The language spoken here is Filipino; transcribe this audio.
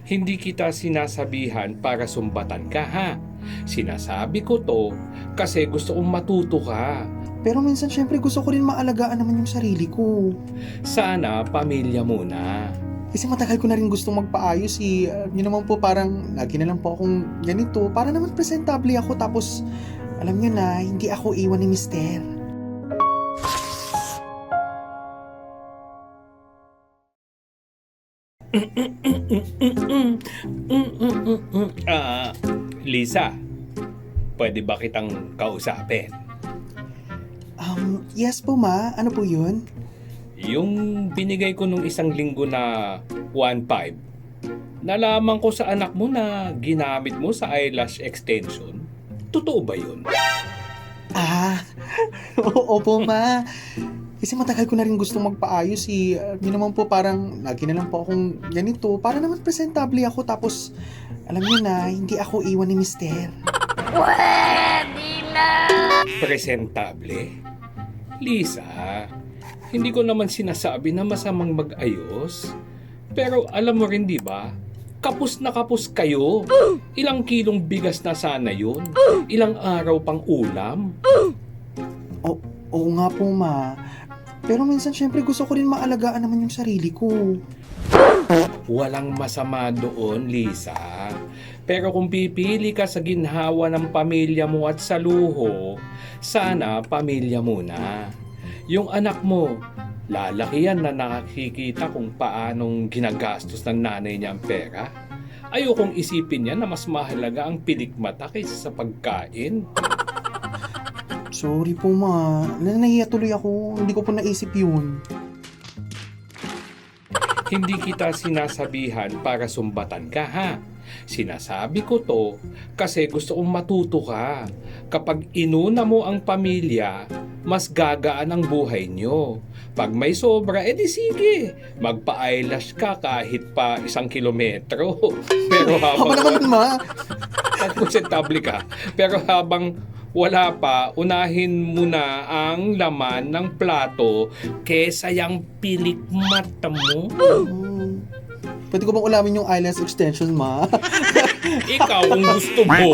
Hindi kita sinasabihan para sumbatan ka ha. Sinasabi ko to kasi gusto kong matuto ka. Pero minsan syempre gusto ko rin maalagaan naman yung sarili ko. Sana pamilya muna. Kasi matagal ko na rin gustong magpaayos eh. Yun naman po parang lagi na lang po akong ganito. Para naman presentable ako tapos alam nyo na hindi ako iwan ni Mister. Lisa, pwede ba kitang kausapin? Yes po ma. Ano po yun? Yung binigay ko nung isang linggo na 1.5, nalaman ko sa anak mo na ginamit mo sa eyelash extension. Totoo ba yun? Opo ma. Kasi matagal ko na rin gustong magpaayos eh. Yun naman po parang lagi na lang po akong ganito. Para naman presentable ako tapos alam nyo na hindi ako iwan ni Mister. Presentable? Lisa, hindi ko naman sinasabi na masamang mag-ayos. Pero alam mo rin, di ba? Kapos na kapos kayo. Ilang kilong bigas na sana yun. Ilang araw pang ulam. Oo nga po ma. Pero minsan syempre gusto ko rin maalagaan naman yung sarili ko. Walang masama doon, Lisa. Pero kung pipili ka sa ginhawa ng pamilya mo at sa luho, sana pamilya muna. Yung anak mo, lalaki yan na nakikita kung paanong ginagastos ng nanay niya ang pera. Ayokong isipin niya na mas mahalaga ang pilikmata kaysa sa pagkain. Sorry po ma. Nahiya tuloy ako. Hindi ko po naisip yun. Hindi kita sinasabihan para sumbatan ka ha. Sinasabi ko to kasi gusto kong matuto ka. Kapag inuna mo ang pamilya, mas gagaan ang buhay nyo. Pag may sobra, edi sige, magpa-eyelash ka kahit pa 1 kilometro. Pero Ako naman habang ma. presentable ka, pero habang wala pa, unahin mo na ang laman ng plato kesa yung pilikmata mo. Pwede ko bang ulamin yung eyelash extension ma? Ikaw kung gusto mo.